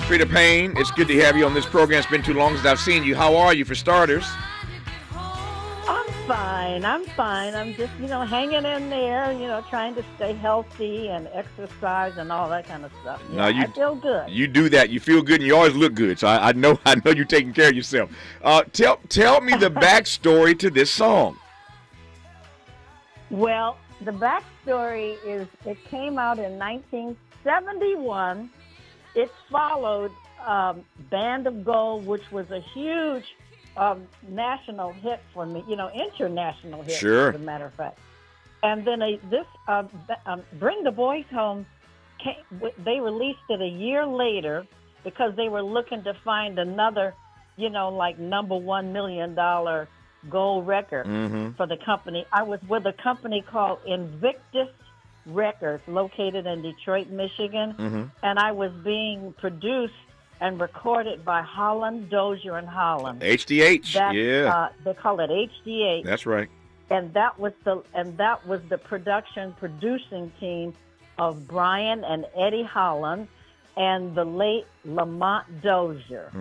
Speaker 3: Freda Payne, it's good to have you on this program. It's been too long since I've seen you. How are you, for starters?
Speaker 14: I'm fine. I'm just, hanging in there, trying to stay healthy and exercise and all that kind of stuff. I feel good.
Speaker 3: You do that. You feel good, and you always look good. So I know you're taking care of yourself. Tell me the backstory to this song.
Speaker 14: Well, the backstory is it came out in 1971. It followed Band of Gold, which was a huge national hit for me, international hit,
Speaker 3: sure,
Speaker 14: as a matter of fact. And then Bring the Boys Home, they released it a year later because they were looking to find another, like number $1 million gold record for the company. I was with a company called Invictus Records, located in Detroit, Michigan, and I was being produced and recorded by Holland, Dozier and Holland.
Speaker 3: HDH, yeah.
Speaker 14: They call it HDH.
Speaker 3: That's right.
Speaker 14: And that was the producing team of Brian and Eddie Holland and the late Lamont Dozier.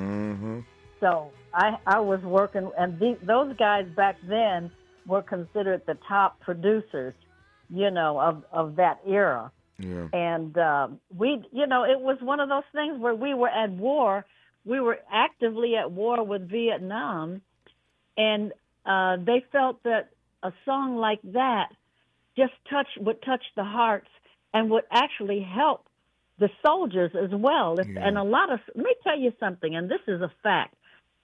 Speaker 14: So I was working, and those guys back then were considered the top producers, of that era.
Speaker 3: Yeah.
Speaker 14: And it was one of those things where we were at war. We were actively at war with Vietnam, and they felt that a song like that just would touch the hearts and would actually help the soldiers as well. And let me tell you something, and this is a fact.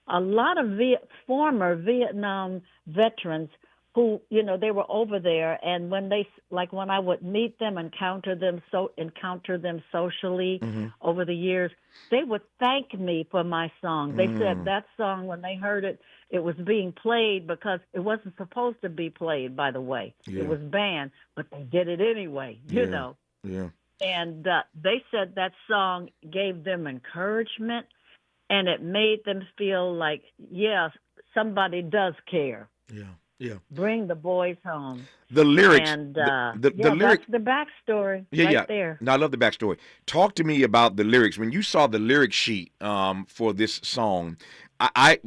Speaker 14: A lot of former Vietnam veterans who, you know, they were over there, and when I would meet them, encounter them socially over the years, they would thank me for my song. They said that song, when they heard it, it was being played because it wasn't supposed to be played, by the way.
Speaker 3: Yeah.
Speaker 14: It was banned, but they did it anyway, you know.
Speaker 3: Yeah.
Speaker 14: And they said that song gave them encouragement, and it made them feel like, yeah, somebody does care.
Speaker 3: Yeah. Yeah.
Speaker 14: Bring the boys home.
Speaker 3: The lyrics.
Speaker 14: And
Speaker 3: the lyric.
Speaker 14: That's the backstory there.
Speaker 3: No, I love the backstory. Talk to me about the lyrics. When you saw the lyric sheet for this song, I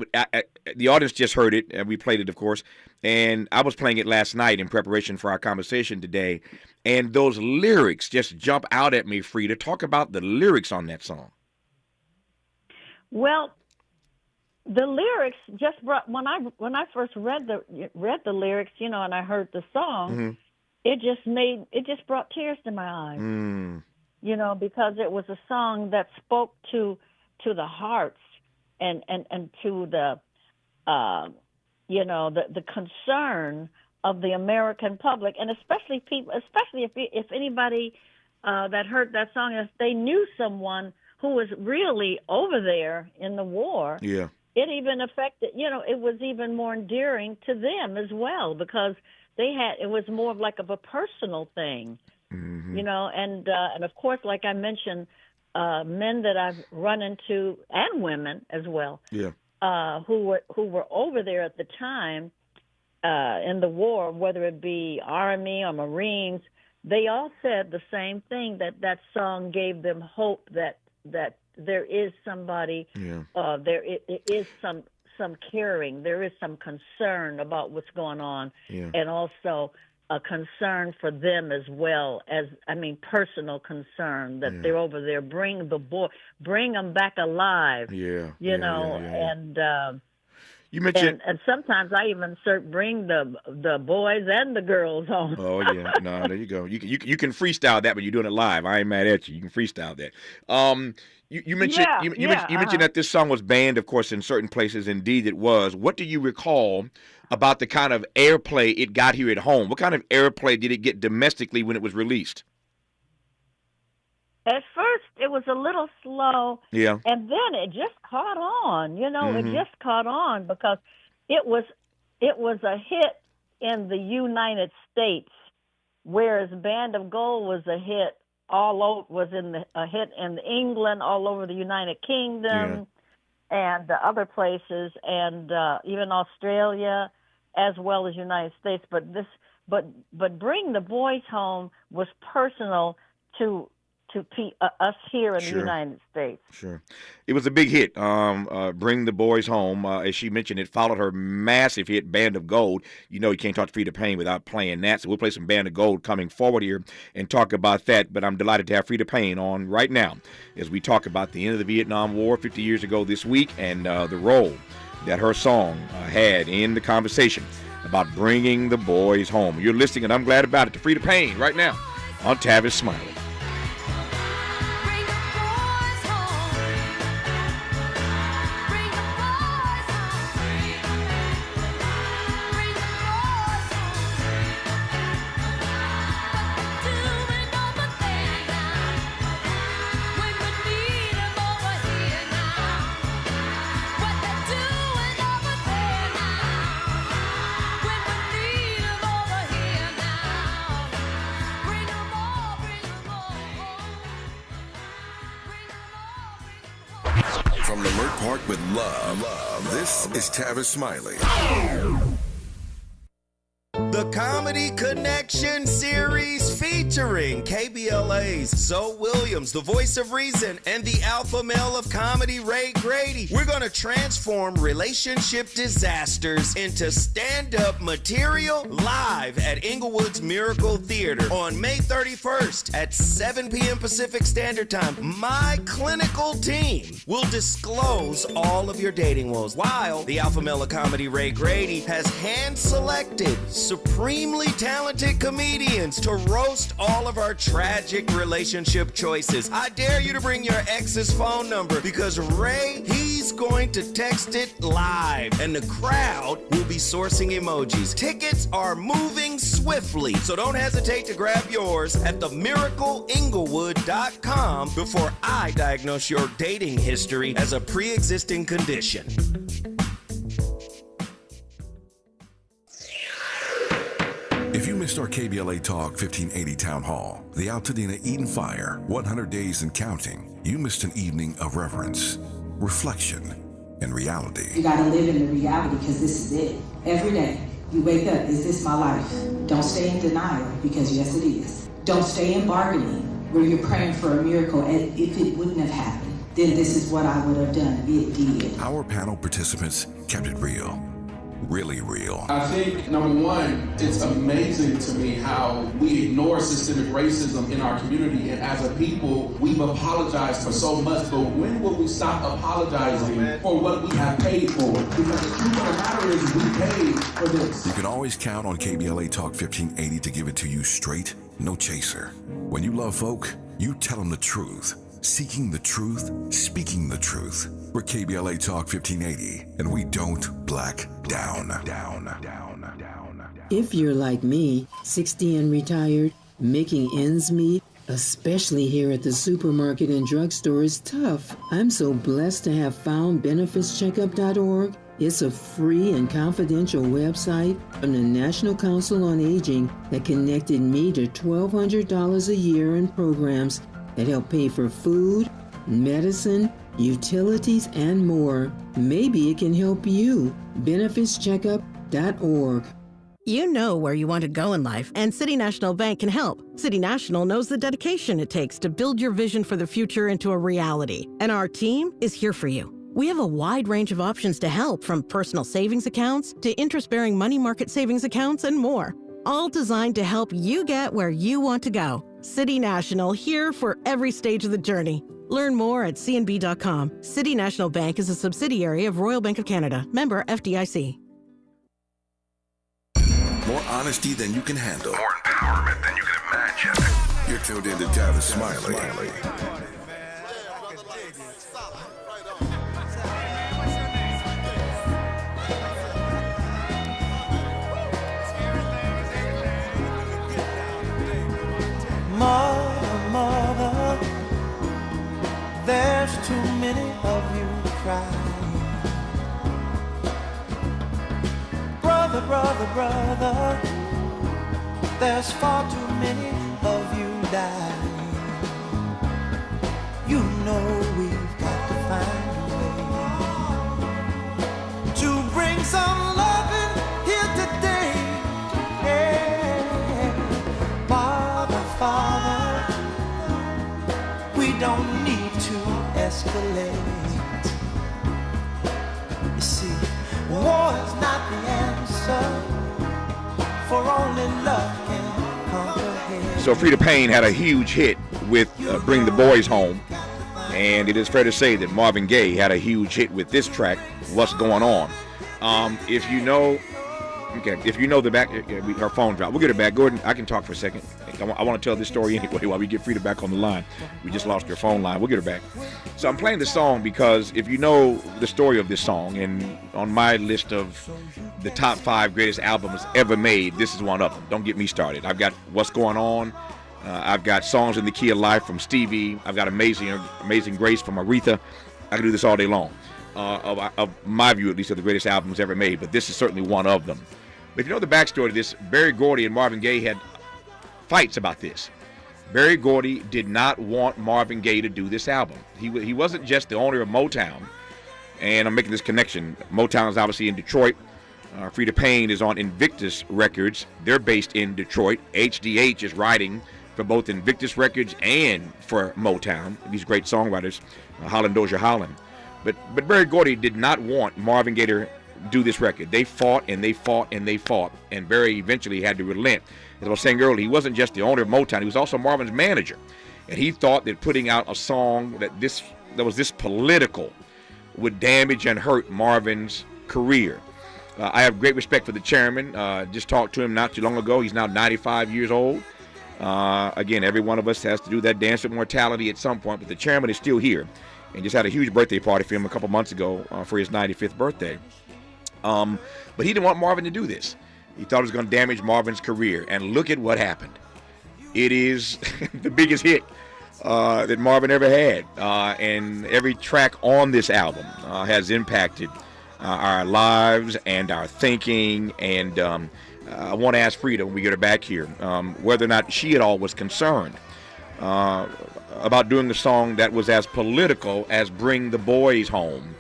Speaker 3: the audience just heard it, and we played it, of course, and I was playing it last night in preparation for our conversation today, and those lyrics just jump out at me, Freda. Talk about the lyrics on that song.
Speaker 14: Well, the lyrics just brought, when I first read the lyrics, you know, and I heard the song, it just brought tears to my eyes. You know, because it was a song that spoke to the hearts and to the you know, the concern of the American public, and especially if anybody that heard that song, if they knew someone who was really over there in the war.
Speaker 3: Yeah.
Speaker 14: It even affected, you know, it was even more endearing to them as well, because it was more of like a personal thing, you know, and of course, like I mentioned, men that I've run into, and women as well, who were over there at the time in the war, whether it be Army or Marines, they all said the same thing, that song gave them hope that there is somebody, there is some caring, there is some concern about what's going on, and also a concern for them as well, personal concern that they're over there. Bring them back alive. You know, and
Speaker 3: you mentioned,
Speaker 14: and sometimes I even bring the boys and the girls home.
Speaker 3: Oh yeah, no, there you go. You can freestyle that when you're doing it live. I ain't mad at you. You can freestyle that. You mentioned you mentioned that this song was banned, of course, in certain places. Indeed, it was. What do you recall about the kind of airplay it got here at home? What kind of airplay did it get domestically when it was released?
Speaker 14: At first, it was a little slow,
Speaker 3: and
Speaker 14: then it just caught on. You know, it just caught on because it was a hit in the United States, whereas "Band of Gold" was a hit a hit in England, all over the United Kingdom, and other places, and even Australia, as well as United States. But "Bring the Boys Home" was personal to us here in the United States.
Speaker 3: Sure. It was a big hit, Bring the Boys Home. As she mentioned, it followed her massive hit, Band of Gold. You know you can't talk to Freda Payne without playing that, so we'll play some Band of Gold coming forward here and talk about that. But I'm delighted to have Freda Payne on right now as we talk about the end of the Vietnam War 50 years ago this week, and the role that her song had in the conversation about bringing the boys home. You're listening, and I'm glad about it, to Freda Payne right now on Tavis Smiley.
Speaker 2: From Leimert Park with love, this is Tavis Smiley.
Speaker 15: The Comedy Connection series featuring KBLA's Twe Williams, the voice of reason, and the alpha male of comedy, Ray Grady. We're going to transform relationship disasters into stand-up material live at Inglewood's Miracle Theater on May 31st at 7 p.m. Pacific Standard Time. My clinical team will disclose all of your dating woes, while the alpha male of comedy, Ray Grady, has hand-selected supremely talented comedians to roast post all of our tragic relationship choices. I dare you to bring your ex's phone number because Ray, he's going to text it live and the crowd will be sourcing emojis. Tickets are moving swiftly, so don't hesitate to grab yours at themiracleinglewood.com before I diagnose your dating history as a pre-existing condition.
Speaker 2: If you missed our KBLA Talk 1580 Town Hall, the Altadena Eden Fire, 100 Days and Counting, you missed an evening of reverence, reflection, and reality.
Speaker 16: You gotta live in the reality because this is it. Every day, you wake up, is this my life? Don't stay in denial because yes, it is. Don't stay in bargaining where you're praying for a miracle and if it wouldn't have happened, then this is what I would have done. It did.
Speaker 2: Our panel participants kept it real. Really real.
Speaker 17: I think, number one, it's amazing to me how we ignore systemic racism in our community, and as a people, we've apologized for so much, but when will we stop apologizing for what we have paid for? Because the truth of the matter is we paid for this.
Speaker 2: You can always count on KBLA Talk 1580 to give it to you straight, no chaser. When you love folk, you tell them the truth. Seeking the truth, speaking the truth. We're KBLA Talk 1580, and we don't black down.
Speaker 18: If you're like me, 60 and retired, making ends meet, especially here at the supermarket and drugstore, is tough. I'm so blessed to have found benefitscheckup.org. It's a free and confidential website from the National Council on Aging that connected me to $1,200 a year in programs that help pay for food, medicine, utilities, and more. Maybe it can help you. benefitscheckup.org.
Speaker 19: You know where you want to go in life, and City National Bank can help. City National knows the dedication it takes to build your vision for the future into a reality, and our team is here for you. We have a wide range of options to help, from personal savings accounts to interest-bearing money market savings accounts and more, all designed to help you get where you want to go. City National, here for every stage of the journey. Learn more at cnb.com. City National Bank is a subsidiary of Royal Bank of Canada, member FDIC.
Speaker 2: More honesty than you can handle. More empowerment than you can imagine. You're tuned in to Tavis Smiley.
Speaker 12: Mother, there's too many of you crying. Brother, there's far too many of you dying. You know we've got to find a way to bring some loving here today. Yeah. Father, we don't need to escalate. You see, war is not the answer, for only love can conquer hate.
Speaker 3: So Freda Payne had a huge hit with Bring the Boys Home, and it is fair to say that Marvin Gaye had a huge hit with this track, What's Going On. If you know the back, our phone dropped. We'll get it back. Gordon, I can talk for a second. I want to tell this story anyway while we get Freda back on the line. We just lost her phone line. We'll get her back. So I'm playing the song because if you know the story of this song, and on my list of the top 5 greatest albums ever made, this is one of them. Don't get me started. I've got What's Going On. I've got Songs in the Key of Life from Stevie. I've got Amazing Grace from Aretha. I can do this all day long. Of my view, at least, of the greatest albums ever made, but this is certainly one of them. But if you know the backstory to this, Berry Gordy and Marvin Gaye had fights about this. Berry Gordy did not want Marvin Gaye to do this album. He wasn't just the owner of Motown, and I'm making this connection. Motown is obviously in Detroit. Freda Payne is on Invictus Records. They're based in Detroit. HDH is writing for both Invictus Records and for Motown. These great songwriters, Holland Dozier Holland. But Berry Gordy did not want Marvin Gaye to do this record. They fought and they fought and they fought, and Berry eventually had to relent. As I was saying earlier, he wasn't just the owner of Motown, he was also Marvin's manager. And he thought that putting out a song that was this political would damage and hurt Marvin's career. I have great respect for the chairman. Just talked to him not too long ago. He's now 95 years old. Again, every one of us has to do that dance with mortality at some point, but the chairman is still here and just had a huge birthday party for him a couple months ago for his 95th birthday. But he didn't want Marvin to do this. He thought it was going to damage Marvin's career, and look at what happened. It is the biggest hit that Marvin ever had, and every track on this album has impacted our lives and our thinking, and I want to ask Freda when we get her back here whether or not she at all was concerned about doing a song that was as political as Bring the Boys Home.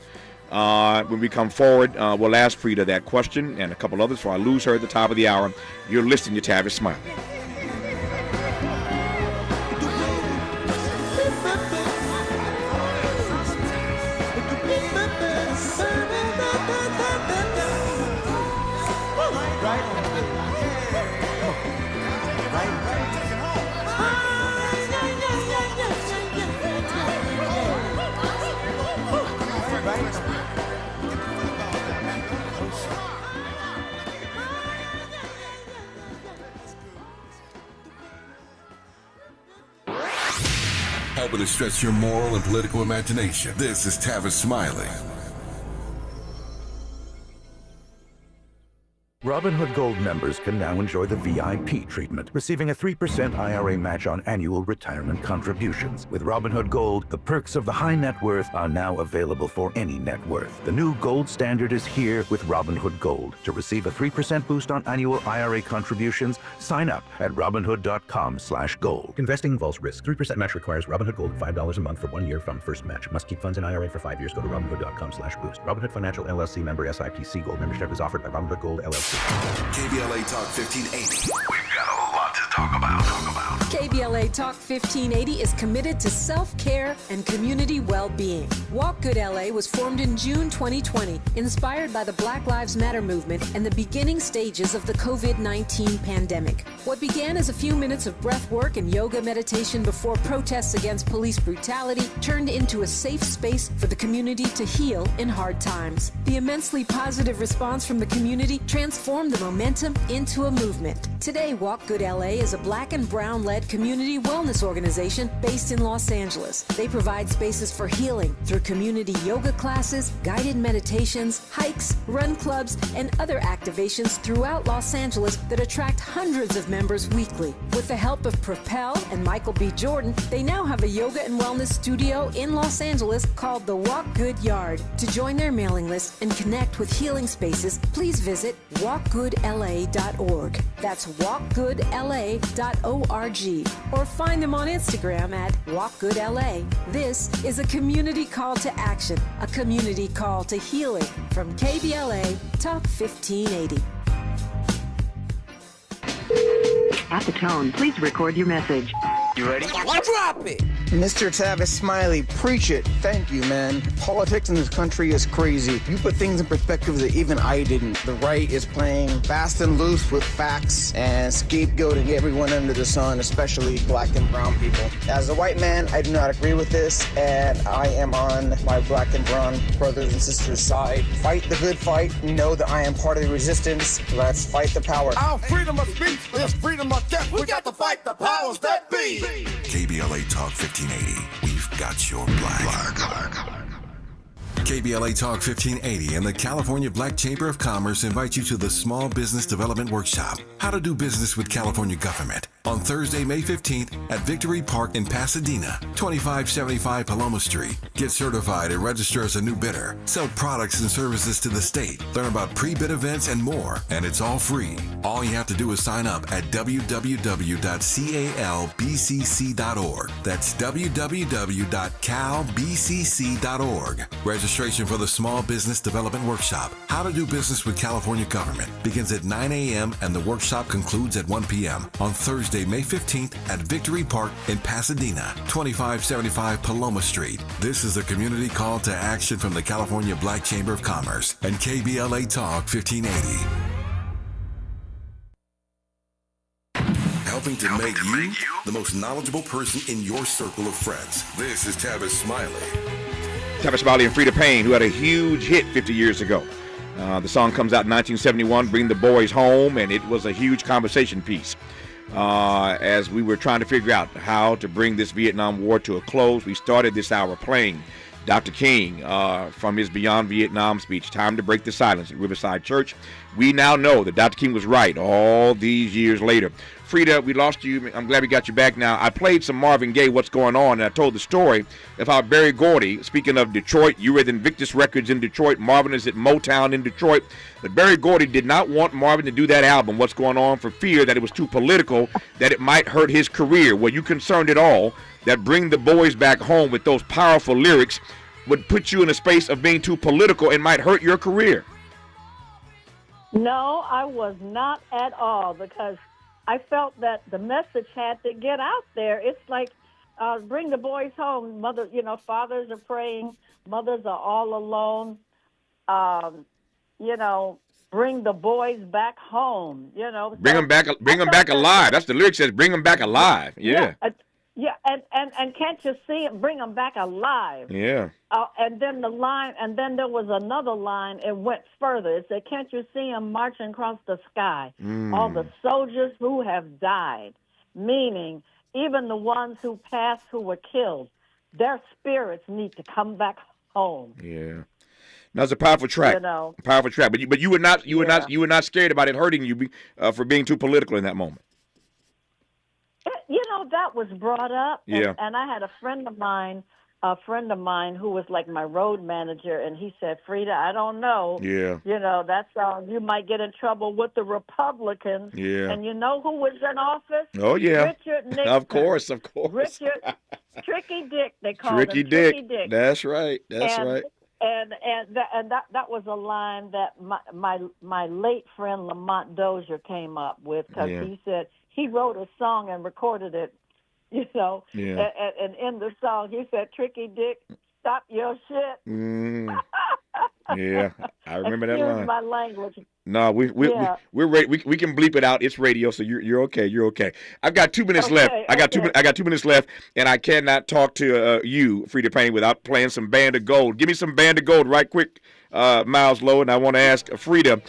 Speaker 3: When we come forward, we'll ask Freda that question and a couple others before I lose her at the top of the hour. You're listening to Tavis Smiley.
Speaker 2: Helping to stretch your moral and political imagination. This is Tavis Smiley.
Speaker 20: Robinhood Gold members can now enjoy the VIP treatment, receiving a 3% IRA match on annual retirement contributions. With Robinhood Gold, the perks of the high net worth are now available for any net worth. The new gold standard is here with Robinhood Gold. To receive a 3% boost on annual IRA contributions, sign up at Robinhood.com/gold. Investing involves risk. 3% match requires Robinhood Gold $5 a month for 1 year from first match. Must keep funds in IRA for 5 years. Go to Robinhood.com/boost. Robinhood Financial LLC member SIPC. Gold membership is offered by Robinhood Gold LLC.
Speaker 2: KBLA Talk 1580. We've got a lot to talk about.
Speaker 21: KBLA Talk 1580 is committed to self-care and community well-being. Walk Good LA was formed in June 2020, inspired by the Black Lives Matter movement and the beginning stages of the COVID-19 pandemic. What began as a few minutes of breath work and yoga meditation before protests against police brutality turned into a safe space for the community to heal in hard times. The immensely positive response from the community transformed the momentum into a movement. Today, Walk Good LA is a Black and Brown-led community wellness organization based in Los Angeles. They provide spaces for healing through community yoga classes, guided meditations, hikes, run clubs, and other activations throughout Los Angeles that attract hundreds of members weekly. With the help of Propel and Michael B. Jordan, they now have a yoga and wellness studio in Los Angeles called the Walk Good Yard. To join their mailing list and connect with healing spaces, please visit walkgoodla.org. That's walkgoodla.org. Or find them on Instagram at walkgoodla. This is a community call to action, a community call to healing from KBLA Talk 1580.
Speaker 22: At the tone, please record your message.
Speaker 23: You ready? Drop it! Mr. Tavis Smiley, preach it. Thank you, man. Politics in this country is crazy. You put things in perspective that even I didn't. The right is playing fast and loose with facts and scapegoating everyone under the sun, especially black and brown people. As a white man, I do not agree with this, and I am on my black and brown brothers and sisters' side. Fight the good fight. Know that I am part of the resistance. Let's fight the power.
Speaker 12: Our freedom of speech is freedom of death. We got to fight the powers that be.
Speaker 2: KBLA Talk 1580. We've got your black. KBLA Talk 1580 and the California Black Chamber of Commerce invite you to the Small Business Development Workshop, How to Do Business with California Government, on Thursday, May 15th at Victory Park in Pasadena, 2575 Paloma Street. Get certified and register as a new bidder. Sell products and services to the state. Learn about pre-bid events and more, and it's all free. All you have to do is sign up at www.calbcc.org. That's www.calbcc.org. Registration for the Small Business Development Workshop, How to Do Business with California Government, begins at 9 a.m. and the workshop concludes at 1 p.m. on Thursday, May 15th at Victory Park in Pasadena, 2575 Paloma Street. This is a community call to action from the California Black Chamber of Commerce and KBLA Talk 1580. Helping to make you the most knowledgeable person in your circle of friends. This is Tavis Smiley.
Speaker 3: Tavis Smiley and Freda Payne, who had a huge hit 50 years ago. The song comes out in 1971, Bring the Boys Home, and it was a huge conversation piece. as we were trying to figure out how to bring this Vietnam War to a close. We started this hour playing Dr. King from his Beyond Vietnam speech, Time to Break the Silence at Riverside Church. We now know that Dr. King was right all these years later. Freda, we lost you. I'm glad we got you back now. I played some Marvin Gaye, What's Going On, and I told the story of how Berry Gordy, speaking of Detroit, you were at Invictus Records in Detroit, Marvin is at Motown in Detroit, but Berry Gordy did not want Marvin to do that album, What's Going On, for fear that it was too political, that it might hurt his career. Were you concerned at all that Bring the Boys Back Home with those powerful lyrics would put you in a space of being too political and might hurt your career?
Speaker 14: No, I was not at all, because I felt that the message had to get out there. It's like, bring the boys home. Mother, fathers are praying. Mothers are all alone. Bring the boys back home.
Speaker 3: Bring them back alive. That's the lyric says. Bring them back alive. Yeah.
Speaker 14: And can't you see it? Bring them back alive.
Speaker 3: Yeah.
Speaker 14: And then the line, and then there was another line. It went further. It said, "Can't you see them marching across the sky? All the soldiers who have died," meaning even the ones who passed, who were killed, their spirits need to come back home.
Speaker 3: Yeah. Now it's a powerful track. Powerful track. But you were not scared about it hurting you for being too political in that moment.
Speaker 14: That was brought up,
Speaker 3: Yeah.
Speaker 14: and I had a friend of mine who was like my road manager, and he said, "Freda, I don't know.
Speaker 3: Yeah.
Speaker 14: That's you might get in trouble with the Republicans."
Speaker 3: Yeah.
Speaker 14: And you know who was in office?
Speaker 3: Oh, yeah.
Speaker 14: Richard Nixon.
Speaker 3: Of course.
Speaker 14: Richard Tricky Dick, they called
Speaker 3: Tricky
Speaker 14: him.
Speaker 3: Dick.
Speaker 14: Tricky Dick.
Speaker 3: That's right. Right.
Speaker 14: And that was a line that my late friend Lamont Dozier came up with, because he said he wrote a song and recorded it,
Speaker 3: Yeah.
Speaker 14: and in the song he said, "Tricky Dick, stop your shit."
Speaker 3: Yeah, I remember that
Speaker 14: Excuse
Speaker 3: line.
Speaker 14: my language.
Speaker 3: No, we're ready. We can bleep it out. It's radio, so you're okay. You're okay. I've got 2 minutes left. I got 2 minutes left, and I cannot talk to you, Freda Payne, without playing some Band of Gold. Give me some Band of Gold right quick, Miles Lowe, and I want to ask Freda,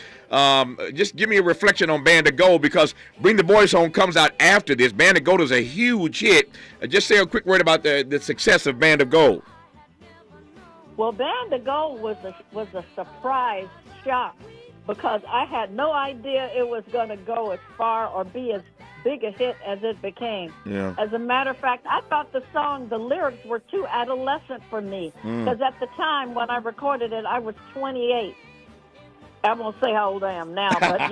Speaker 3: just give me a reflection on Band of Gold, because Bring the Boys Home comes out after this. Band of Gold is a huge hit. Just say a quick word about the success of Band of Gold.
Speaker 14: Well, Band of Gold was a surprise shock, because I had no idea it was going to go as far or be as big a hit as it became.
Speaker 3: Yeah.
Speaker 14: As a matter of fact, I thought the lyrics were too adolescent for me, because at the time when I recorded it, I was 28. I won't say how old I am now, but,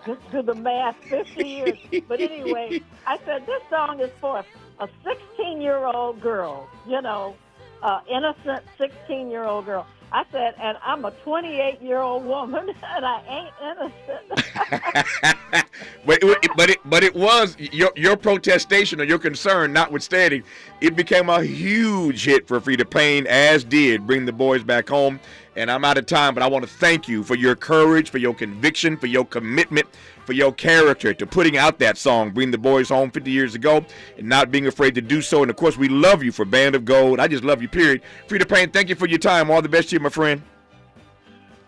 Speaker 14: just do the math, 50 years. But anyway, I said, this song is for a 16-year-old girl, innocent 16-year-old girl. I said, and I'm a 28-year-old woman, and I ain't innocent.
Speaker 3: but it was your protestation or your concern notwithstanding, it became a huge hit for Freda Payne, as did Bring the Boys Back Home. And I'm out of time, but I want to thank you for your courage, for your conviction, for your commitment, for your character to putting out that song, Bring the Boys Home, 50 years ago, and not being afraid to do so. And, of course, we love you for Band of Gold. I just love you, period. Freda Payne, thank you for your time. All the best to you, my friend.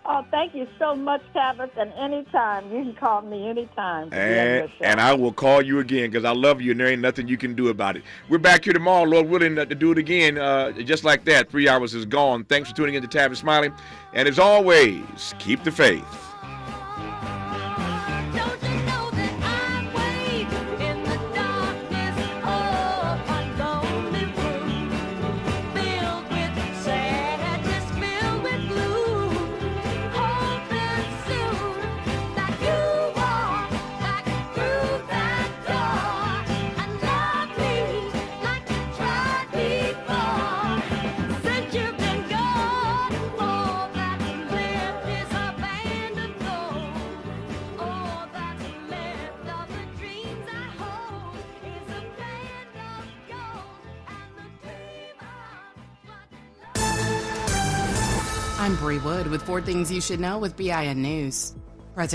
Speaker 14: Oh, thank you so much, Tavis. And anytime, you can call me anytime.
Speaker 3: And I will call you again, because I love you, and there ain't nothing you can do about it. We're back here tomorrow, Lord willing, to do it again. Just like that, 3 hours is gone. Thanks for tuning in to Tavis Smiley. And as always, keep the faith.
Speaker 10: I'm Bree Wood with 4 Things You Should Know with BIN News. President